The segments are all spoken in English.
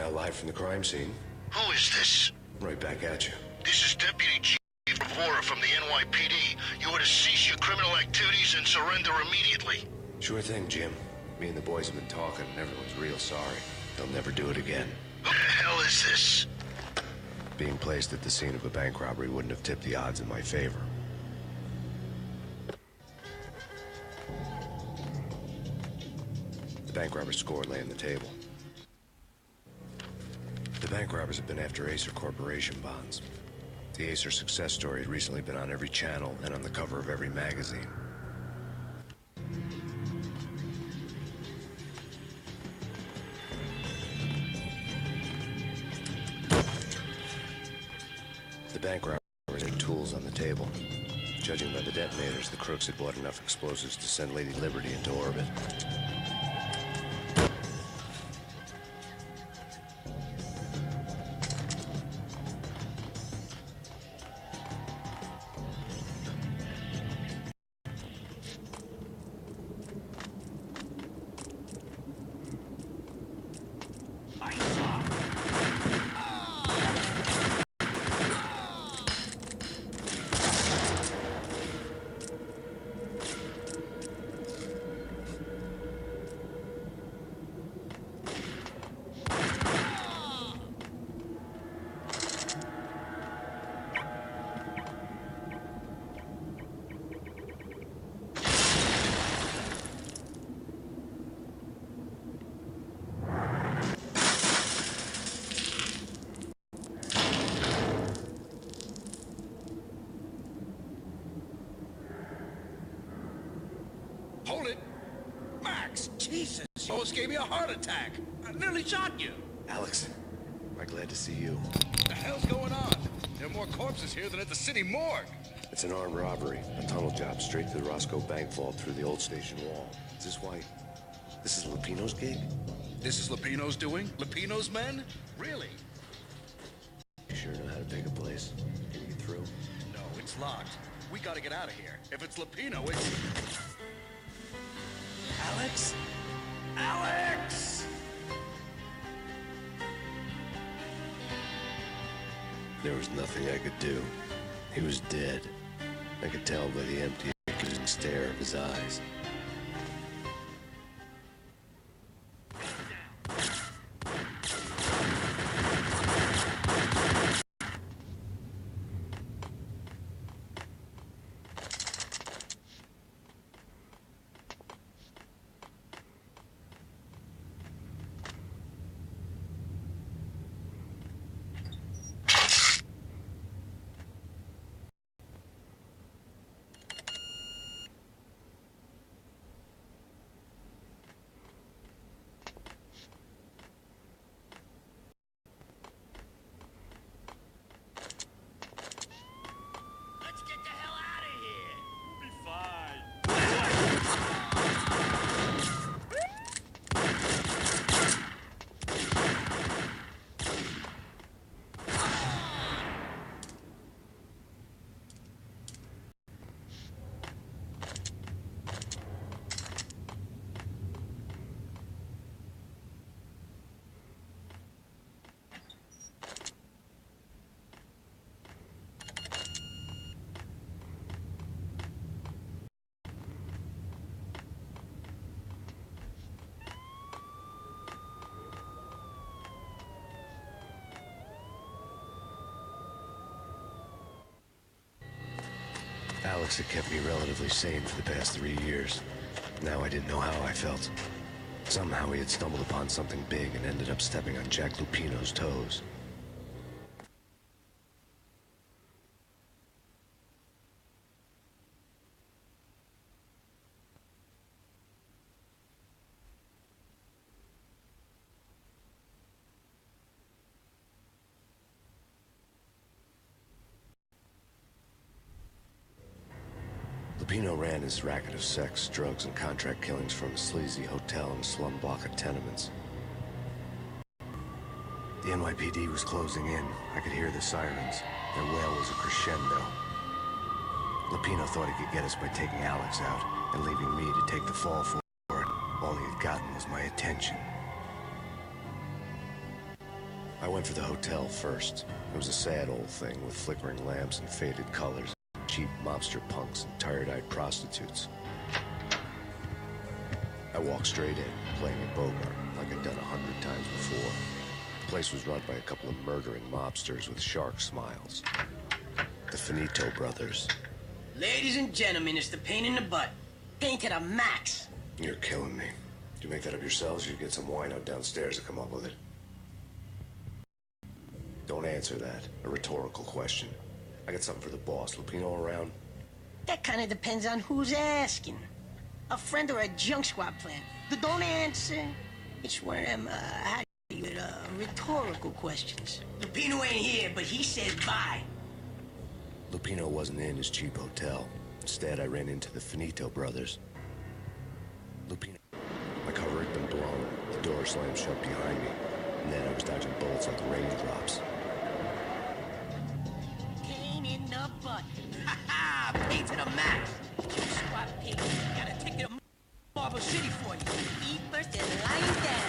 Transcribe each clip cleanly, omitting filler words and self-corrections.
now live from the crime scene. Who is this? Right back at you. This is Deputy Chief Rivera from the NYPD. You are to cease your criminal activities and surrender immediately. Sure thing, Jim. Me and the boys have been talking, and everyone's real sorry. They'll never do it again. Who the hell is this? Being placed at the scene of a bank robbery wouldn't have tipped the odds in my favor. The bank robber's score lay on the table. The bank robbers have been after Acer Corporation bonds. The Acer success story had recently been on every channel and on the cover of every magazine. The bank robbers had tools on the table. Judging by the detonators, the crooks had bought enough explosives to send Lady Liberty into orbit. Hold it! Max! Jesus! You almost gave me a heart attack! I nearly shot you! Alex, am I glad to see you. What the hell's going on? There are more corpses here than at the city morgue! It's an armed robbery. A tunnel job straight to the Roscoe Bank vault through the old station wall. Is this why... This is Lupino's gig? This is Lupino's doing? Lupino's men? Really? You sure know how to take a place? Can you get through? No, it's locked. We gotta get out of here. If it's Lupino, it's... Alex? Alex! There was nothing I could do. He was dead. I could tell by the empty, accusing stare of his eyes. Alex had kept me relatively sane for the past 3 years. Now I didn't know how I felt. Somehow he had stumbled upon something big and ended up stepping on Jack Lupino's toes. Lupino ran his racket of sex, drugs, and contract killings from a sleazy hotel and slum block of tenements. The NYPD was closing in. I could hear the sirens. Their wail was a crescendo. Lupino thought he could get us by taking Alex out and leaving me to take the fall for it. All he had gotten was my attention. I went for the hotel first. It was a sad old thing with flickering lamps and faded colors, cheap mobster punks and tired-eyed prostitutes. I walked straight in, playing a Bogart like I'd done 100 times before. The place was run by a couple of murdering mobsters with shark smiles. The Finito brothers. Ladies and gentlemen, it's the pain in the butt. Pain to the max. You're killing me. Do you make that up yourselves, or you get some wino downstairs to come up with it? Don't answer that. A rhetorical question. I got something for the boss. Lupino around? That kind of depends on who's asking. A friend or a junk squad plan. Don't answer. It's one of them, rhetorical questions. Lupino ain't here, but he says bye. Lupino wasn't in his cheap hotel. Instead, I ran into the Finito brothers. Lupino. My cover had been blown. The door slammed shut behind me. And then I was dodging bullets like raindrops. Pain in the butt. Ha ha! Pain to the max. Junk squad pain. Got a ticket to Marble City for you. Feet first and lying down.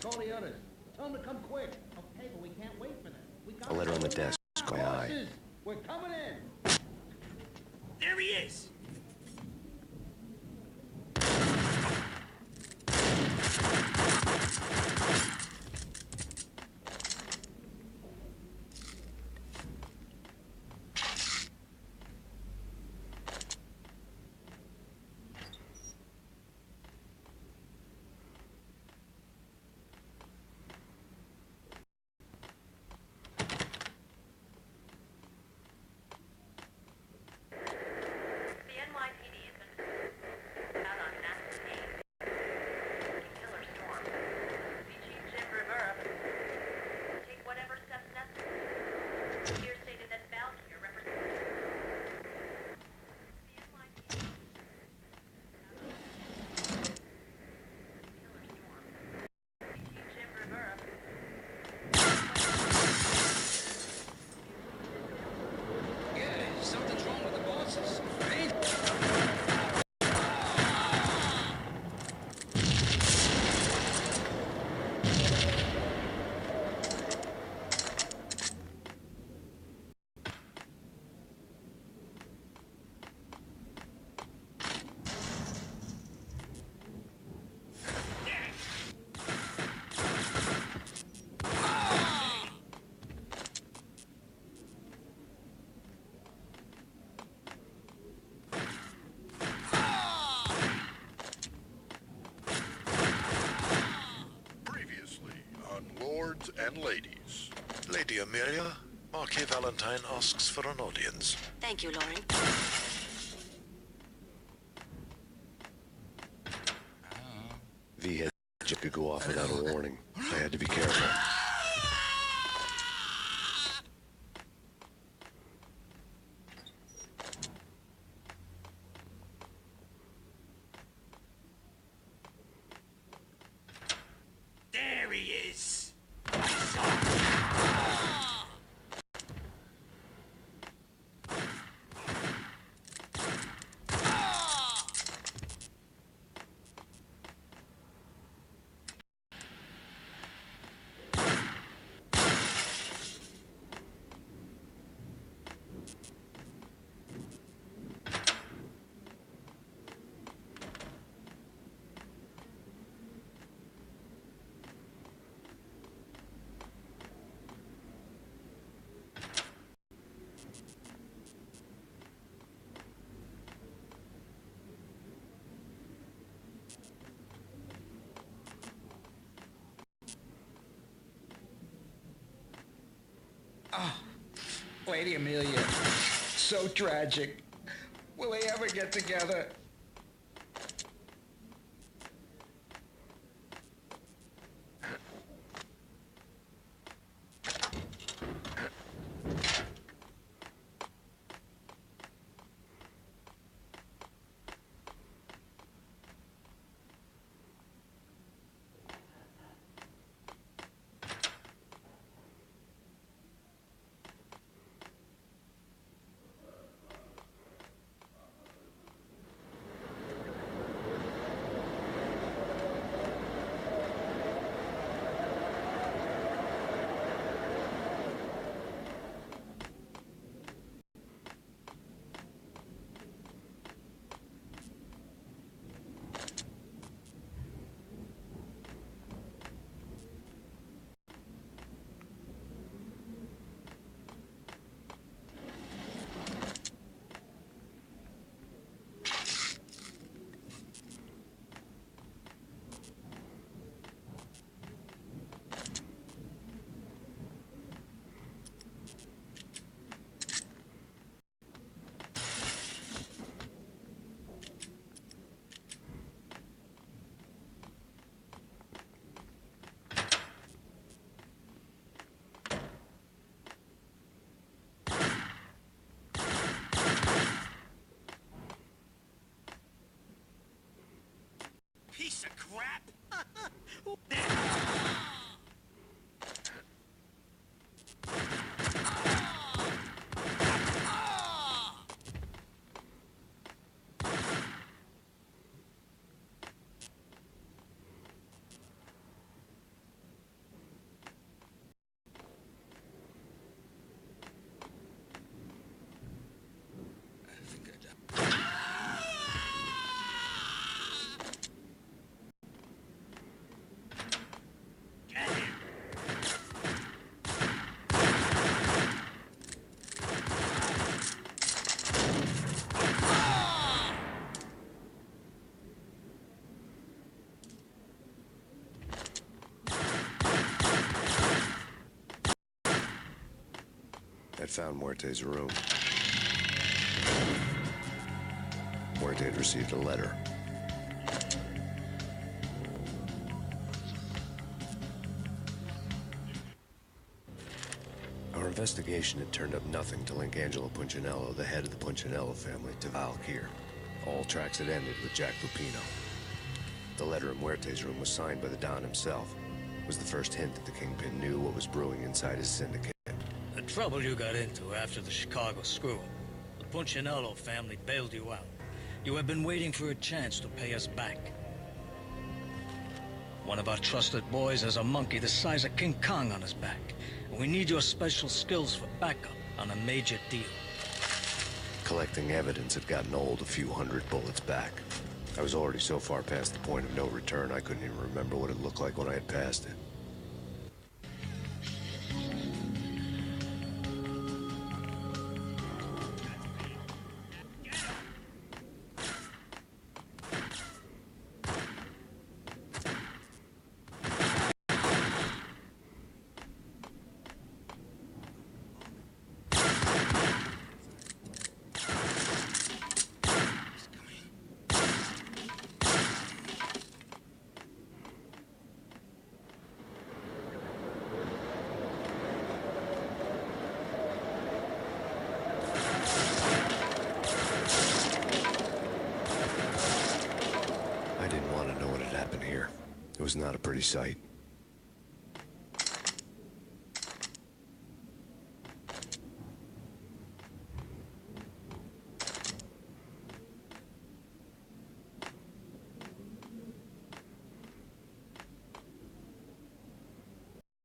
Call the others. Tell them to come quick. Okay, but we can't wait for them. A letter on the desk. My eye. We're coming in. There he is. Something's wrong with the bosses. And ladies. Lady Amelia, Marquis Valentine asks for an audience. Thank you, Lauren. V had could go off without a warning. I had to be careful. There he is. Lady Amelia. So tragic. Will they ever get together? piece of crap! I'd found Muerte's room. Muerte had received a letter. Our investigation had turned up nothing to link Angelo Punchinello, the head of the Punchinello family, to Valkyr. All tracks had ended with Jack Lupino. The letter in Muerte's room was signed by the Don himself. It was the first hint that the Kingpin knew what was brewing inside his syndicate. The trouble you got into after the Chicago screw-up. The Punchinello family bailed you out. You have been waiting for a chance to pay us back. One of our trusted boys has a monkey the size of King Kong on his back. And we need your special skills for backup on a major deal. Collecting evidence had gotten old a few hundred bullets back. I was already so far past the point of no return, I couldn't even remember what it looked like when I had passed it. I didn't want to know what had happened here. It was not a pretty sight.